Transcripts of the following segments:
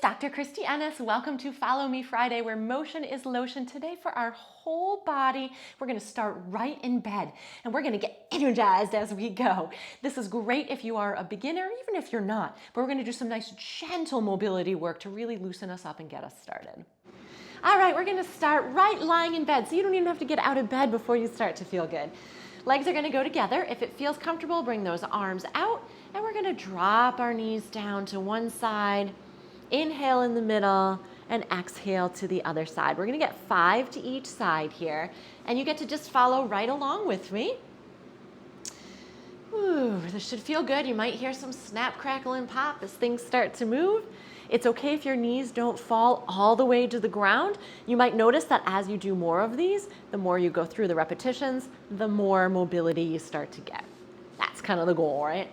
Dr. Christy Ennis. Welcome to Follow Me Friday, where motion is lotion. Today for our whole body, we're gonna start right in bed and we're gonna get energized as we go. This is great if you are a beginner, even if you're not, but we're gonna do some nice gentle mobility work to really loosen us up and get us started. All right, we're gonna start right lying in bed, so you don't even have to get out of bed before you start to feel good. Legs are gonna go together. If it feels comfortable, bring those arms out, and we're gonna drop our knees down to one side, inhale in the middle, and exhale to the other side. We're gonna get 5 to each side here, and you get to just follow right along with me. Ooh, this should feel good. You might hear some snap, crackle, and pop as things start to move. It's okay if your knees don't fall all the way to the ground. You might notice that as you do more of these, the more you go through the repetitions, the more mobility you start to get. That's kind of the goal, right?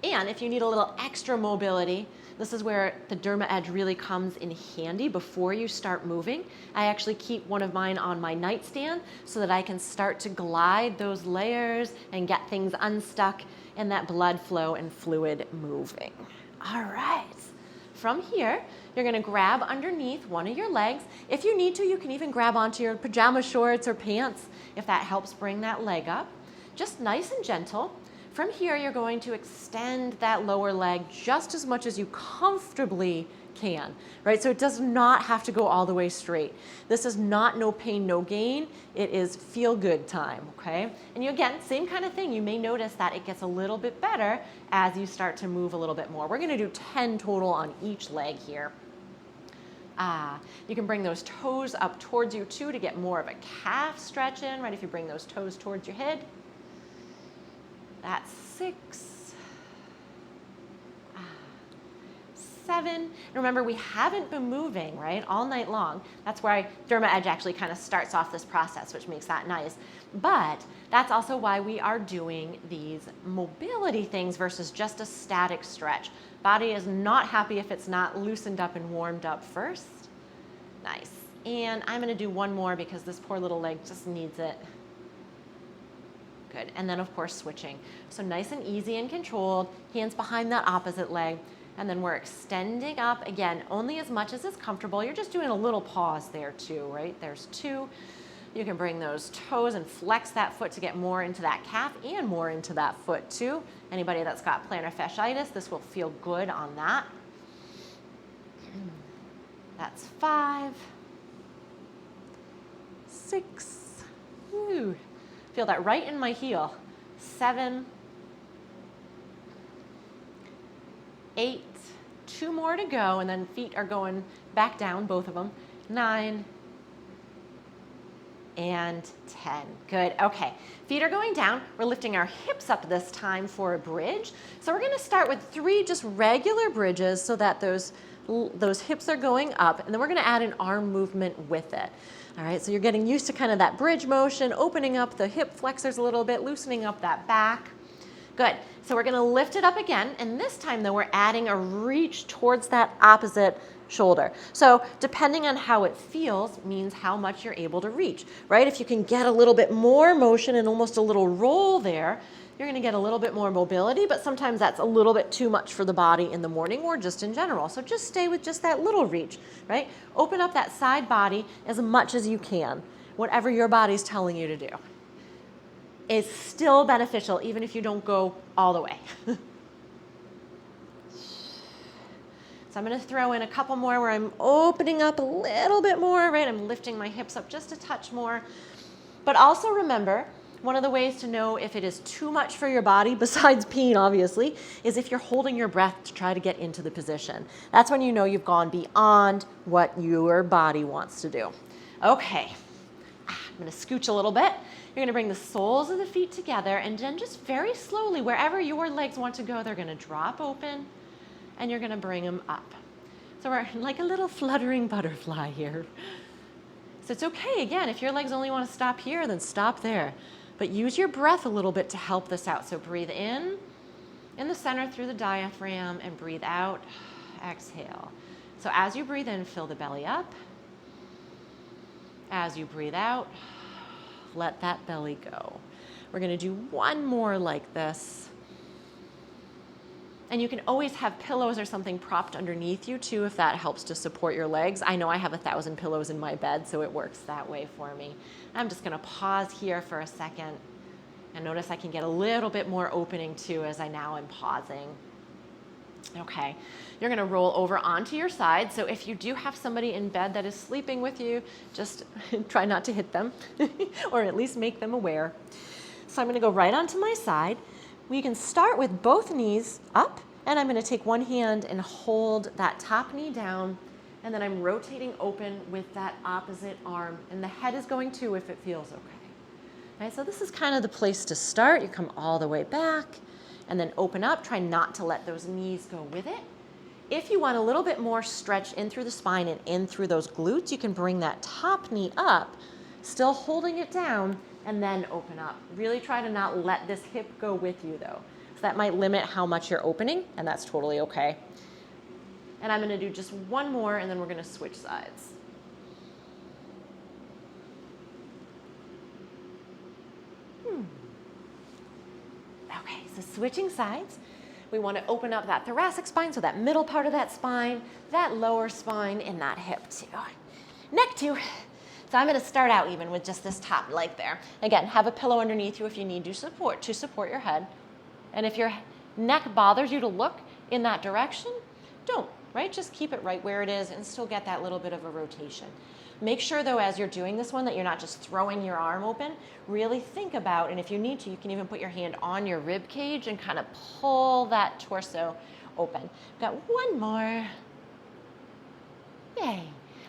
And if you need a little extra mobility, this is where the Derma Edge really comes in handy before you start moving. I actually keep one of mine on my nightstand so that I can start to glide those layers and get things unstuck and that blood flow and fluid moving. All right. From here, you're gonna grab underneath one of your legs. If you need to, you can even grab onto your pajama shorts or pants if that helps bring that leg up. Just nice and gentle. From here, you're going to extend that lower leg just as much as you comfortably can, right? So it does not have to go all the way straight. This is not no pain, no gain. It is feel good time, okay? And you, again, same kind of thing. You may notice that it gets a little bit better as you start to move a little bit more. We're gonna do 10 total on each leg here. You can bring those toes up towards you too to get more of a calf stretch in, right? If you bring those toes towards your head. That's 6, 7. And remember, we haven't been moving, right, all night long. That's why Derma Edge actually kind of starts off this process, which makes that nice. But that's also why we are doing these mobility things versus just a static stretch. Body is not happy if it's not loosened up and warmed up first. Nice. And I'm going to do one more because this poor little leg just needs it. Good. And then, of course, switching. So nice and easy and controlled, hands behind that opposite leg. And then we're extending up, again, only as much as is comfortable. You're just doing a little pause there too, right? There's 2. You can bring those toes and flex that foot to get more into that calf and more into that foot too. Anybody that's got plantar fasciitis, this will feel good on that. That's 5, 6, woo. Feel that right in my heel. 7, 8, 2 more to go, and then feet are going back down, both of them. 9 and 10. Good. Okay, feet are going down. We're lifting our hips up this time for a bridge. So we're gonna start with 3 just regular bridges so that those hips are going up, and then we're gonna add an arm movement with it. All right, so you're getting used to kind of that bridge motion, opening up the hip flexors a little bit, loosening up that back. Good, so we're gonna lift it up again, and this time though, we're adding a reach towards that opposite shoulder. So depending on how it feels means how much you're able to reach, right? If you can get a little bit more motion and almost a little roll there, you're gonna get a little bit more mobility, but sometimes that's a little bit too much for the body in the morning or just in general. So just stay with just that little reach, right? Open up that side body as much as you can, whatever your body's telling you to do. It's still beneficial even if you don't go all the way. So I'm gonna throw in a couple more where I'm opening up a little bit more, right? I'm lifting my hips up just a touch more. But also remember, one of the ways to know if it is too much for your body, besides peeing obviously, is if you're holding your breath to try to get into the position. That's when you know you've gone beyond what your body wants to do. Okay, I'm gonna scooch a little bit. You're gonna bring the soles of the feet together, and then just very slowly, wherever your legs want to go, they're gonna drop open, and you're gonna bring them up. So we're like a little fluttering butterfly here. So it's okay, again, if your legs only wanna stop here, then stop there. But use your breath a little bit to help this out. So breathe in the center through the diaphragm, and breathe out, exhale. So as you breathe in, fill the belly up. As you breathe out, let that belly go. We're gonna do one more like this. And you can always have pillows or something propped underneath you too, if that helps to support your legs. I know I have 1,000 pillows in my bed, so it works that way for me. I'm just gonna pause here for a second, and notice I can get a little bit more opening too as I now am pausing. Okay, you're gonna roll over onto your side. So if you do have somebody in bed that is sleeping with you, just try not to hit them or at least make them aware. So I'm gonna go right onto my side. We can start with both knees up, and I'm gonna take one hand and hold that top knee down, and then I'm rotating open with that opposite arm, and the head is going too if it feels okay. Right, so this is kind of the place to start. You come all the way back and then open up. Try not to let those knees go with it. If you want a little bit more stretch in through the spine and in through those glutes, you can bring that top knee up, still holding it down, and then open up. Really try to not let this hip go with you though. So that might limit how much you're opening, and that's totally okay. And I'm gonna do just one more, and then we're gonna switch sides. Okay, so switching sides. We want to open up that thoracic spine, so that middle part of that spine, that lower spine, and that hip too. Neck too. So I'm going to start out even with just this top leg there. Again, have a pillow underneath you if you need to support your head. And if your neck bothers you to look in that direction, don't, right? Just keep it right where it is and still get that little bit of a rotation. Make sure though, as you're doing this one, that you're not just throwing your arm open. Really think about, and if you need to, you can even put your hand on your rib cage and kind of pull that torso open. Got one more. Yay.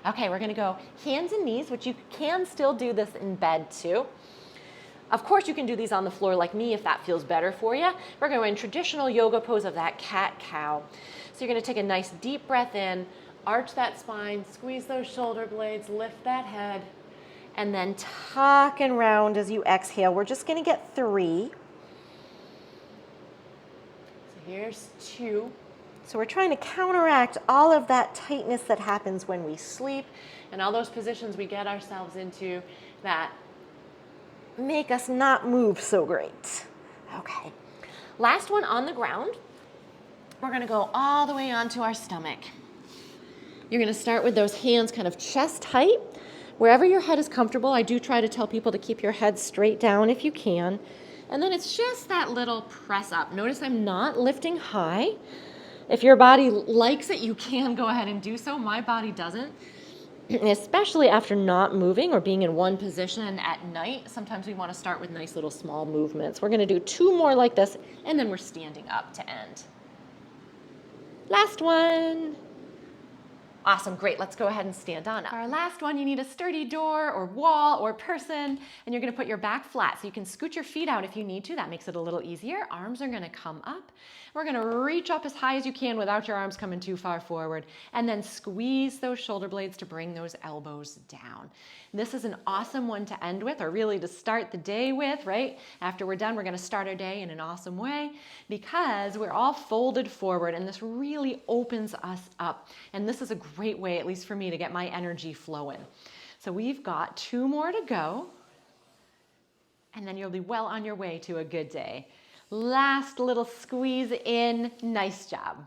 Okay, we're gonna go hands and knees, which you can still do this in bed too. Of course, you can do these on the floor like me if that feels better for you. We're going in traditional yoga pose of that cat-cow. So you're gonna take a nice deep breath in, arch that spine, squeeze those shoulder blades, lift that head, and then tuck and round as you exhale. We're just gonna get 3. So here's 2. So we're trying to counteract all of that tightness that happens when we sleep and all those positions we get ourselves into that make us not move so great. Okay, last one on the ground. We're gonna go all the way onto our stomach. You're gonna start with those hands kind of chest height. Wherever your head is comfortable, I do try to tell people to keep your head straight down if you can. And then it's just that little press up. Notice I'm not lifting high. If your body likes it, you can go ahead and do so. My body doesn't. Especially after not moving or being in one position at night, sometimes we want to start with nice little small movements. We're going to do 2 more like this, and then we're standing up to end. Last one. Awesome, great. Let's go ahead and stand on up. Our last one, you need a sturdy door or wall or person, and you're gonna put your back flat so you can scoot your feet out if you need to. That makes it a little easier. Arms are gonna come up. We're gonna reach up as high as you can without your arms coming too far forward, and then squeeze those shoulder blades to bring those elbows down. This is an awesome one to end with, or really to start the day with, right? After we're done, we're gonna start our day in an awesome way because we're all folded forward, and this really opens us up. And this is a great way, at least for me, to get my energy flowing. So we've got 2 more to go, and then you'll be well on your way to a good day. Last little squeeze in. Nice job.